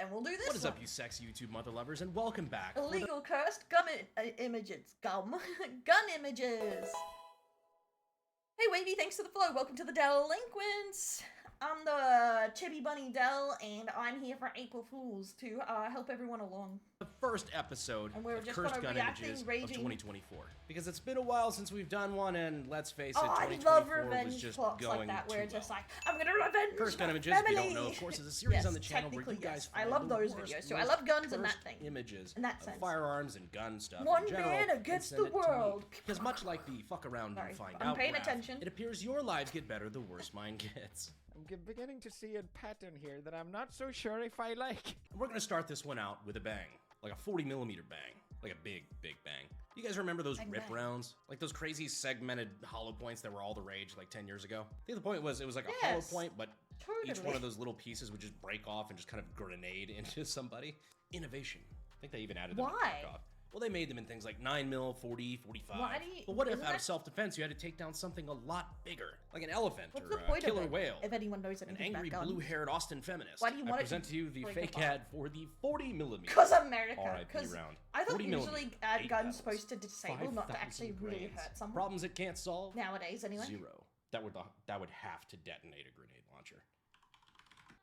and we'll do this What is one. up, you sexy YouTube mother lovers, and welcome back. Illegal cursed gun images. Gun images. Hey Wavy, thanks for the follow. Welcome to the Delinquents. I'm the Chibi Bunny Del, and I'm here for April Fools to help everyone along. The first episode And we're of just Cursed gonna Gun react Images raging. of 2024. Because it's been a while since we've done one, and let's face it, Oh, I 2024 love was revenge just plots going like that, too where it's just well. like, I'm gonna revenge Cursed Gun my Images, if you family. don't know, of course, is a series Yes, on the channel where you technically, guys yes. I find love the those worst, videos too. I most love guns in that cursed thing. images In that of sense. firearms and gun stuff One in general, man and against send the it to me. world. Because much like the fuck around Sorry, and find I'm out paying graph, attention. it appears your lives get better the worse mine gets. I'm beginning to see a pattern here that I'm not so sure if I like. We're gonna start this one out with a bang. Like a 40mm bang. Like a big, big bang. You guys remember those Bang, rip bang. rounds? Like those crazy segmented hollow points that were all the rage like 10 years ago? I think the point was, it was like a hollow Yes. point, but each Totally. one of those little pieces would just break off and just kind of grenade into somebody. Innovation. I think they even added them to Why? Tarkov. Well, they made them in things like 9mm, 40, 45. Why do you- But what if isn't out of that- self-defense you had to take down something a lot bigger? Like an elephant What's or the a point killer of it, whale. if anyone knows An anything angry about guns? blue-haired Austin feminist. Why do you want I it present to to you the break fake apart? ad for the 40mm. Because America. RIP Because round. I thought 40mm, usually ad 8 guns battles, supposed to disable, not to actually 5,000 really grains. hurt someone. Problems it can't solve? Nowadays, anyway. 0. That would have to detonate a grenade launcher.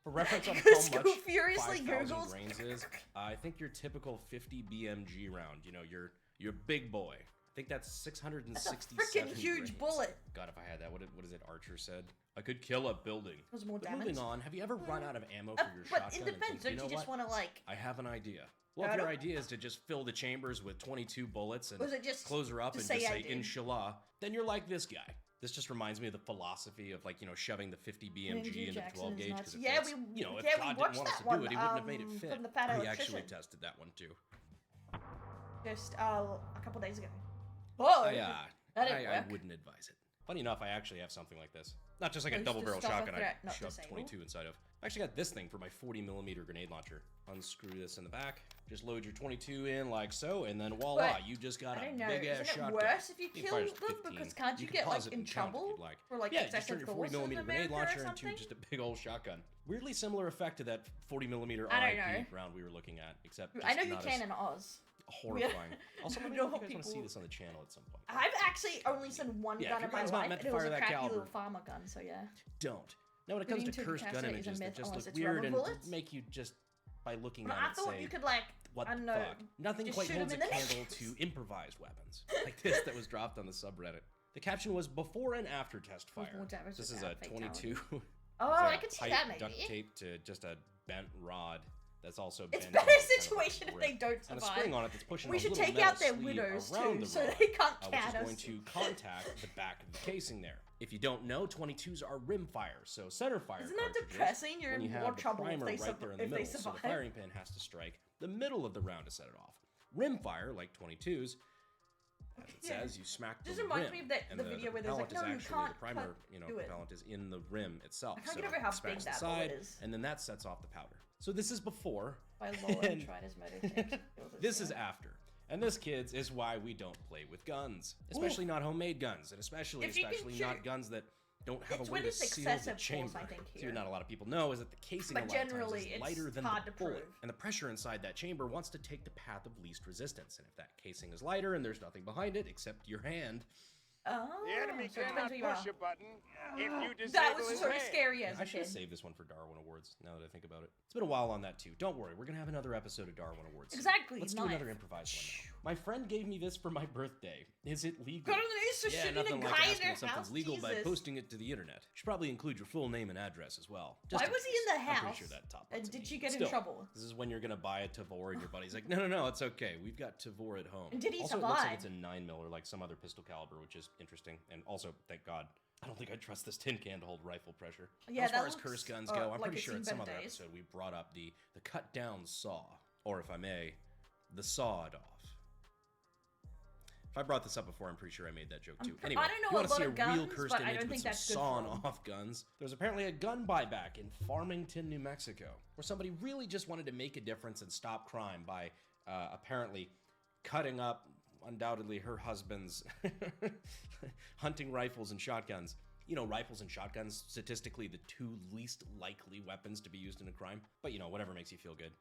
For reference on how Screw much furiously 5,000 Googles. grains is, I think your typical 50 BMG round, you know, your big boy. I think that's 667 That's a freaking huge grains. bullet. God, if I had that, what is it Archer said? I could kill a building. Was more But damage. moving on, have you ever run out of ammo for your But shotgun? in and defense, think, don't know you just what? want to like? I have an idea. Well, I if your don't- idea is to just fill the chambers with 22 bullets and Was it just close her up to and say just I say did? inshallah, then you're like this guy. This just reminds me of the philosophy of, like, you know, shoving the 50 BMG into the Jackson 12 is gauge. nuts. 'Cause it Yeah, fits. we You know, if yeah, we God watched didn't want us that to one, do it, he wouldn't have made it fit. from the Fat We Electrician. actually tested that one too. Just a couple days ago. Oh, I that didn't work. wouldn't advise it. Funny enough, I actually have something like this. Not just like a Used double to barrel stop a shotgun I threat, not shoved disable. 22 inside of. I actually got this thing for my 40mm grenade launcher. Unscrew this in the back. Just load your 22 in like so, and then voila, But, you just got I a don't know. big ass Isn't it shotgun. worse if you It kill fires them? 15. Because can't you can get pause like it in and count if trouble you'd like. for like Yeah, just turn excessive your force in 40mm grenade America or launcher into something? just a big old shotgun. Weirdly similar effect to that 40mm I don't RIP know. round we were looking at, except I know just you not can as in Oz. horrifying. Also, let me know know if you guys want to see people- this on the channel at some point. I've actually only seen one Yeah, gun if in your my gun's not life, meant and to it was fire a that crappy caliber, little farmer gun. So yeah. Don't. Now, when it comes to Moving to cursed gun capacity is a images that myth just unless look it's weird rubber and bullets. make you just, by looking But at I it, thought say, you could like, what I don't the know, fuck? Nothing just quite shoot holds a 'em in the candle knees. to improvised weapons, like this that was dropped on the subreddit. The caption was before and after test With fire. more damage This is without a 22. Oh, It's I a could see pipe that maybe. duct taped to just a bent rod that's also It's bent better into kind of situation a if they grip. don't And a survive. spring on it that's pushing We a should little take metal out their sleeve widows around too, the so rod, they can't which cat is us. going to contact the back of the casing there. If you don't know, 22s are rim fire, so center fire Isn't that cartridges, depressing? You're when in you more have the trouble if primer they, right there in the if they middle, so survive. the firing pin has to strike the middle of the round to set it off. Rim fire, like 22s, as it Yeah. says, you smack the Just reminds rim, me of that and the video where there's like, propellant no, you is actually can't the primer, do it. propellant is in the rim itself. I can't so get over how it smacks big the that bullet side, is. and then that sets off the powder. So this is before, By Lola and tried his motor. this is after. And this, kids, is why we don't play with guns. Especially not homemade guns, and especially If you can not shoot- guns that don't have It's a way when to it's seal the excessive force, chamber. I think, So here. not a lot of people know is that the casing But a lot of times generally, is it's lighter than hard the to bullet, prove. and the pressure inside that chamber wants to take the path of least resistance. And if that casing is lighter and there's nothing behind it except your hand, Oh, The enemy so it cannot depends where you push are. a button if you disable That was his so hand. scary as I a should have kid. saved this one for Darwin Awards. Now that I think about it, it's been a while on that too. Don't worry, we're gonna have another episode of Darwin Awards. soon. Exactly, Let's do knife. another improvised one now. My friend gave me this for my birthday. Is it legal? Got on the news for Yeah, shooting nothing a like guy in asking their if something's house. legal by Jesus. posting it to the internet. Should probably include your full name and address as well. just Why was he case. in the I'm house? pretty sure that top And lets did me. you get in Still, trouble? This is when you're gonna buy a Tavor and your buddy's like, no, it's okay. We've got Tavor at home. And did he also, it looks like survive? it's a 9mm or like some other pistol caliber, which is interesting. And also, thank God, I don't think I trust this tin can to hold rifle pressure. Yeah, as far that as looks, cursed guns go, I'm like pretty it's sure seen in some better other days. episode we brought up the cut down saw, or if I may, the sawed off. If I brought this up before, I'm pretty sure I made that joke too. Anyway, I don't know if you a want to lot see a of real guns, cursed but I image don't with think some that's good sawn for 'em. off guns, there's apparently a gun buyback in Farmington, New Mexico, where somebody really just wanted to make a difference and stop crime by apparently cutting up, undoubtedly, her husband's hunting rifles and shotguns You know, rifles and shotguns, statistically the two least likely weapons to be used in a crime. But you know, whatever makes you feel good.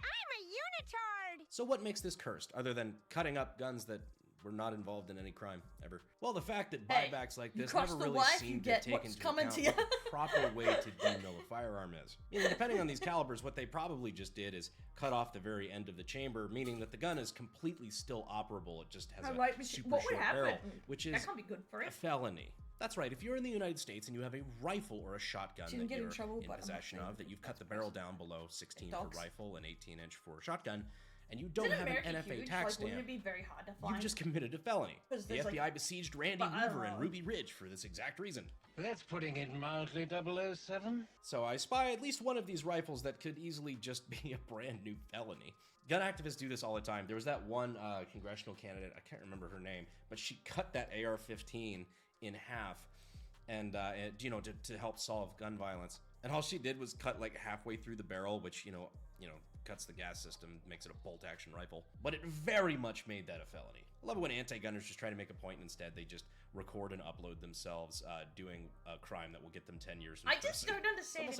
I'm a unitard! So what makes this cursed, other than cutting up guns that were not involved in any crime, ever? Well, the fact that buybacks like this never really seem to take into account what the proper way to demill a firearm is. Meaning, depending on these calibers, what they probably just did is cut off the very end of the chamber, meaning that the gun is completely still operable. It just has a super short barrel, which is that can't be good for a it. felony. That's right, if you're in the United States and you have a rifle or a shotgun that you're in possession of, that you've cut the barrel down below 16 for rifle and 18-inch for shotgun, and you don't have an NFA tax stamp, wouldn't it be very hard to find? you've just committed a felony. The FBI like, besieged Randy Weaver in Ruby Ridge for this exact reason. That's putting it mildly, 007. So I spy at least one of these rifles that could easily just be a brand new felony. Gun activists do this all the time. There was that one congressional candidate, I can't remember her name, but she cut that AR-15 in half and you know, to help solve gun violence. And all she did was cut like halfway through the barrel, which, you know, cuts the gas system, makes it a bolt action rifle. But it very much made that a felony. I love it when anti-gunners just try to make a point and instead they just record and upload themselves doing a crime that will get them 10 years in prison. I just don't understand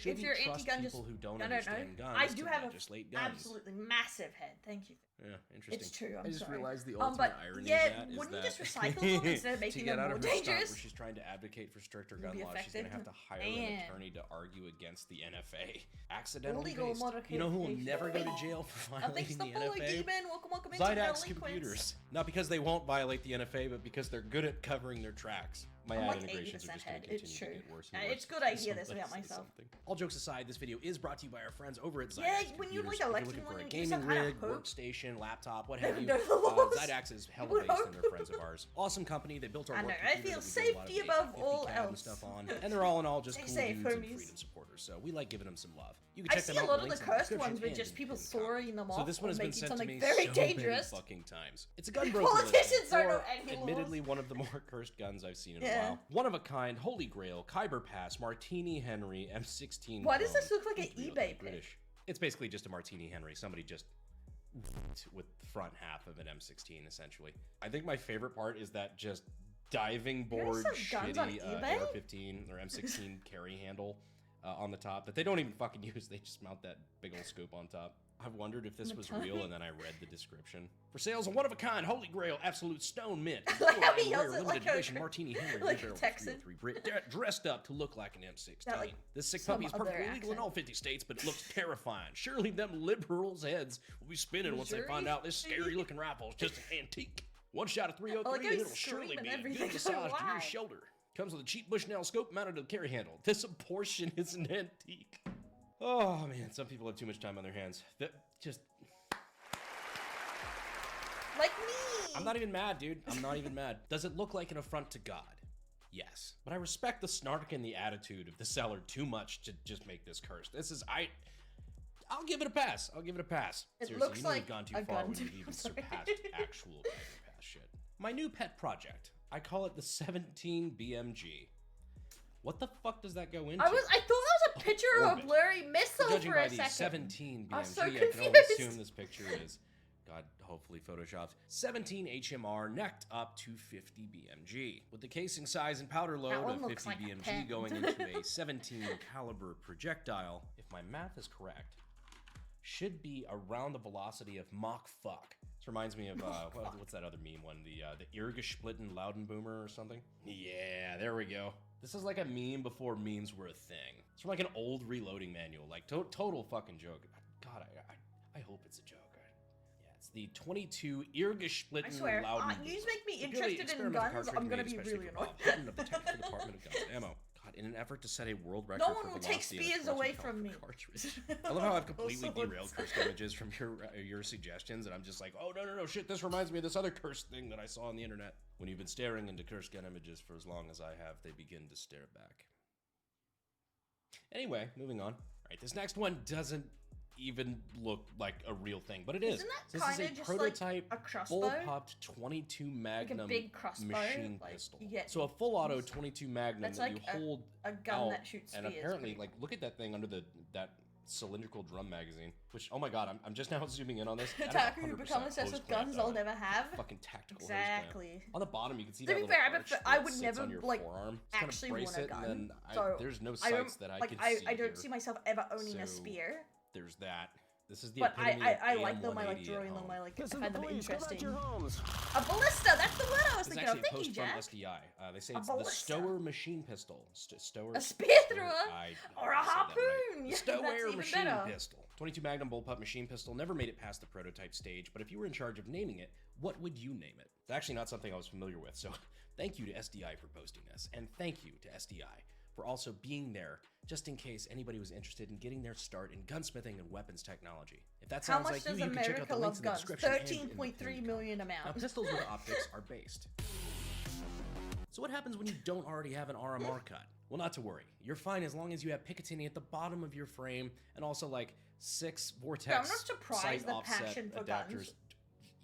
if you're anti-gun people who don't understand guns I do have legislate an absolutely massive head. Thank you. Yeah, interesting. It's true, I just sorry. realized the ultimate irony of that is wouldn't that you just recycle them instead of making them more dangerous? Where she's trying to advocate for stricter gun laws, she's going to have to hire an attorney to argue against the NFA. Accidentally based. You know who will never go to jail for violating the NFA? Welcome into Zydax computers. Not because they won't violate the NFA, but because they're good at covering their tracks. My ad integrations are just going to continue to get worse and worse. It's good I hear this about myself. All jokes aside, this video is brought to you by our friends over at Zydax. Yeah, when you like If you're looking for a gaming rig, workstation, laptop, what have you, Zydax is hella based and they're friends of ours. Awesome company. They built our work I feel safety above all else. Stuff on, and they're all in all just cool dudes and freedom supporters. So we like giving them some love. You can check them out. I see a lot of the cursed ones with just people sawing them off. So this one has been sent to me very so dangerous. many fucking times. It's a gun broker. Politicians don't know any admittedly one of the more cursed guns I've seen in a while. One of a kind, Holy Grail, Kyber Pass, Martini Henry, M16. Why does this look like an eBay British? It's basically just a Martini Henry. Somebody just with the front half of an M16, essentially. I think my favorite part is that just diving board shitty AR-15 or M16 carry handle on the top that they don't even fucking use. They just mount that big old scope on top. I've wondered if this was real, and then I read the description. For sales, a one-of-a-kind, Holy Grail, absolute stone mint. Limited edition Martini Henry, like a Texan. Dressed up to look like an M16. This sick puppy is perfectly legal in all 50 states, but it looks terrifying. Surely them liberals' heads will be spinning once they find out this scary-looking rifle is just an antique. One shot of 303, and it'll surely be a good massage to your shoulder. Comes with a cheap Bushnell scope mounted to the carry handle. This portion is an antique. Oh man, some people have too much time on their hands. Just like me. I'm not even mad, dude. I'm not even mad. Does it look like an affront to God? Yes. But I respect the snark and the attitude of the seller too much to just make this cursed. I'll give it a pass. I'll give it a pass. It looks like you've gone too far when you've even surpassed actual Kyber Pass shit. My new pet project. I call it the 17 BMG. What the fuck does that go into? I thought that was a picture of a blurry missile Judging for a by the second. 17 BMG, I'm so I can confused. only assume this picture is, God, hopefully photoshopped. 17 HMR necked up to 50 BMG. With the casing size and powder load of 50 like BMG going into a 17 caliber projectile, if my math is correct, should be around the velocity of Mach fuck. This reminds me of, what's that other meme one? The Irgesplitten Loudenboomer or something? Yeah, there we go. This is like a meme before memes were a thing. It's from like an old reloading manual, like total fucking joke. God, I hope it's a joke. Yeah, it's the 22 Irgesplitten I swear, Loudenboomer. You make me interested in guns, I'm gonna be really annoyed. Of the Texas Department of Guns and Ammo. God, in an effort to set a world record no one for will take spears away from me. I love how I've completely derailed cursed images from your suggestions, and I'm just like, oh no, shit, this reminds me of this other cursed thing that I saw on the internet. When you've been staring into cursed gun images for as long as I have, they begin to stare back. Anyway, moving on. All right, this next one doesn't even look like a real thing, but it is. Isn't that this is a just prototype like a crossbow? bullpupped 22 Magnum like a big crossbow, machine like pistol. so a full auto 22 Magnum that like you hold a gun out, that shoots and spears, apparently, like, look at that thing under that cylindrical drum magazine. Which, oh my god, I'm just now zooming in on this. That is Attacker who 100% become obsessed with hose plant, guns though. they'll never have. Fucking tactical hose plant. Exactly. On the bottom, you can see To that be little fair, arch I that would sits never, on your like, forearm. Just kinda actually brace want a it, gun. and then So, there's no I don't, sights that I like, can I see don't here. see myself ever owning a So, spear. There's that. This is the But epitome I of like them, I like AM180 drawing at them, home. I like, I Listen, find them police, go back to interesting. your homes. A ballista, that's the word I was This is thinking of. actually a Thank you, post from Jack. SDI. They say A it's the ballista. Stower machine pistol. Stower. A spear thrower? Or a I said that right. harpoon. The Yeah, Stower that's even machine better. pistol. 22 Magnum bullpup machine pistol never made it past the prototype stage, but if you were in charge of naming it, what would you name it? It's actually not something I was familiar with, so thank you to SDI for posting this, and thank you to SDI for also being there just in case anybody was interested in getting their start in gunsmithing and weapons technology. If that How sounds much like does you can check out America the links love in the guns? description and in the 13.3 pinned million comment. Now, amount. pistols with optics are based. So what happens when you don't already have an RMR cut? Well, not to worry. You're fine as long as you have Picatinny at the bottom of your frame and also like 6 vortex Yeah, I'm not surprised sight the offset passion for adapters.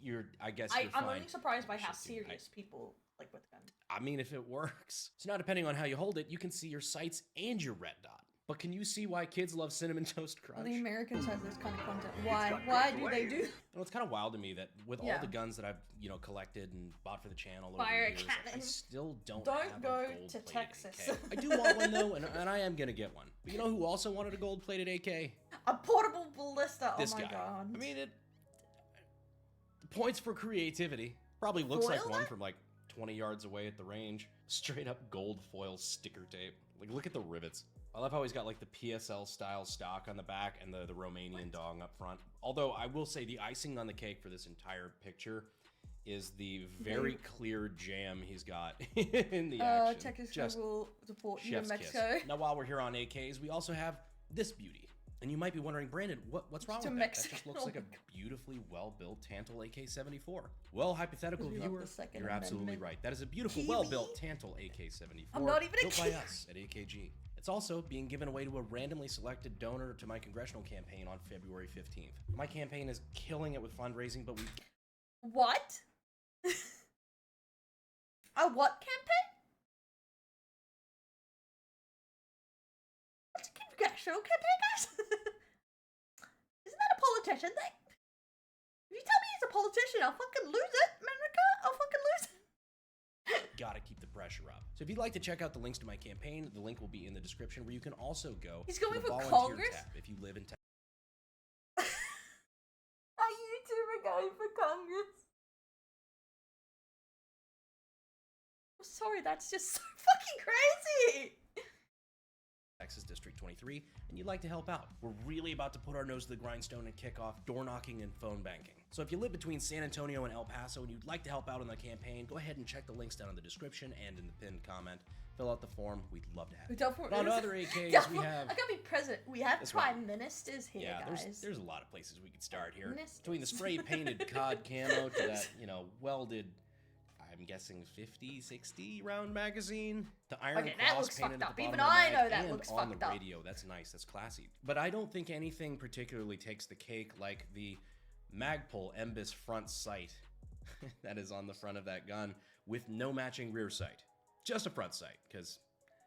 guns. I guess you're I'm fine. only surprised by how Shit, dude, serious people like with guns. I mean, if it works. So now depending on how you hold it, you can see your sights and your red dot. But can you see why kids love Cinnamon Toast Crunch? The Americans have this kind of content. Why? Why do they do? You know, it's kind of wild to me that with all Yeah. the guns that I've, collected and bought for the channel over Fire the years, I cannon. still don't Don't have go a to gold-plated Texas. AK. I do want one though, and I am gonna get one. But you know who also wanted a gold-plated AK? A portable ballista. This Oh my guy. god. I mean, points for creativity. Probably looks like Foil one that? from like 20 yards away at the range. Straight up gold foil sticker tape. Like, look at the rivets. I love how he's got like the PSL style stock on the back and the Romanian dog up front. Although I will say the icing on the cake for this entire picture is the very clear jam he's got in the action. Texas Just will support you in chef's kiss. Mexico. Now while we're here on AKs, we also have this beauty. And you might be wondering, Brandon, what's wrong It's with a that? That Mexican- just looks like a beautifully well-built Tantal AK-74. Well, hypothetical 'Cause we love viewer, the Second you're absolutely Amendment. right. That is a beautiful, Kiwi? well-built Tantal AK-74 I'm not even a built by Kiwi. us at AKG. It's also being given away to a randomly selected donor to my congressional campaign on February 15th. My campaign is killing it with fundraising, but we... What? A what campaign? What's a congressional campaign, guys? Isn't that a politician thing? If you tell me he's a politician, I'll fucking lose it, America. I'll fucking lose it. Gotta keep the pressure up. So if you'd like to check out the links to my campaign, the link will be in the description, where you can also go He's to going the for volunteer Congress? tab if you live in Texas. A YouTuber going for Congress. I'm sorry, that's just so fucking crazy. Texas District 23, and you'd like to help out. We're really about to put our nose to the grindstone and kick off door knocking and phone banking. So if you live between San Antonio and El Paso and you'd like to help out on the campaign, go ahead and check the links down in the description and in the pinned comment. Fill out the form. We'd love to have you. But on other AKs, we have... I gotta be president. We have This prime one. ministers here, Yeah, guys. there's a lot of places we could start here. Ministers. Between the spray-painted COD camo to that, welded... I'm guessing 50, 60 round magazine. The iron Okay, that cross looks painted fucked at the up. bottom Even of the I mag know that and looks on fucked the up. radio. That's nice. That's classy. But I don't think anything particularly takes the cake like the Magpul Embis front sight that is on the front of that gun with no matching rear sight. Just a front sight, because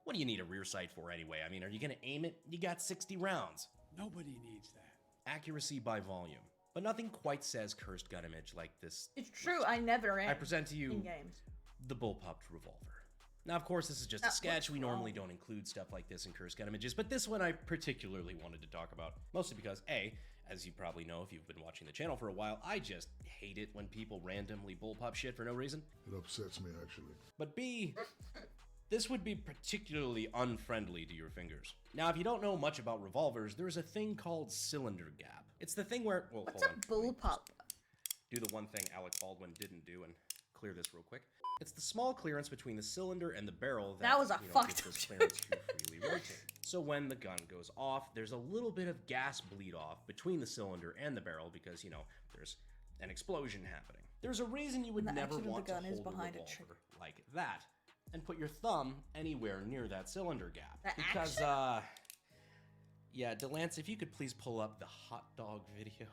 what do you need a rear sight for anyway? I mean, are you gonna aim it? You got 60 rounds. Nobody needs that. Accuracy by volume. But nothing quite says cursed gun image like this. It's true. I never am. I present to you in games. the bullpupped revolver. Now, of course, this is just a What's sketch. We normally wrong? don't include stuff like this in cursed gun images, but this one I particularly wanted to talk about. Mostly because, A, as you probably know if you've been watching the channel for a while, I just hate it when people randomly bullpup shit for no reason. It upsets me, actually. But B, this would be particularly unfriendly to your fingers. Now, if you don't know much about revolvers, there's a thing called cylinder gap. It's the thing where, well, What's hold a on. Let me bullpup? do the one thing Alec Baldwin didn't do and clear this real quick. It's the small clearance between the cylinder and the barrel that, That was a fucked gives this up clearance to freely rotate. So when the gun goes off, there's a little bit of gas bleed off between the cylinder and the barrel because, there's an explosion happening. There's a reason you would And the never action of the want to gun is hold a behind a revolver trigger. like that and put your thumb anywhere near that cylinder gap. The Because, action? yeah, Delance, if you could please pull up the hot dog video.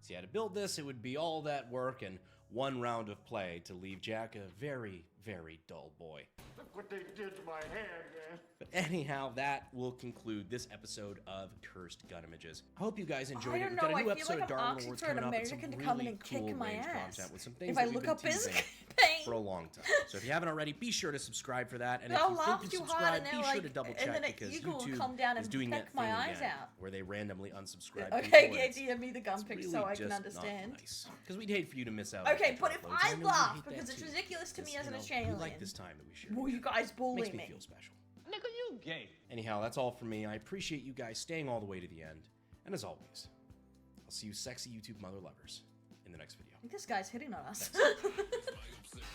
So yeah, to build this, it would be all that work and one round of play to leave Jack a very, very dull boy. Look what they did to my hand, man. But anyhow, that will conclude this episode of Cursed Gun Images. I hope you guys enjoyed I it. don't We've got know, a new I feel episode like of I'm Darwin asking Awards for an coming up with some American to really come in and cool kick my range ass. content with some things If that I we've look been up his teasing campaign. for a long time. So if you haven't already, be sure to subscribe for that. And I'll if laugh you too think hard you've and subscribed, then, be sure like, to double and then check an because eagle will YouTube come down is and doing peck that my thing eyes again, out. where they randomly unsubscribe Okay, people. and give me the gun pic so I can understand. Because we'd hate for you to miss out. on Okay, future but if uploads. I know you laugh hate that because it's too, ridiculous to me because, as an you Australian, we like this time that we share. will you guys bully Makes me me? feel special. Nigga, you gay. Anyhow, that's all from me. I appreciate you guys staying all the way to the end. And as always, I'll see you sexy YouTube mother lovers in the next video. I think this guy's hitting on us. Thanks.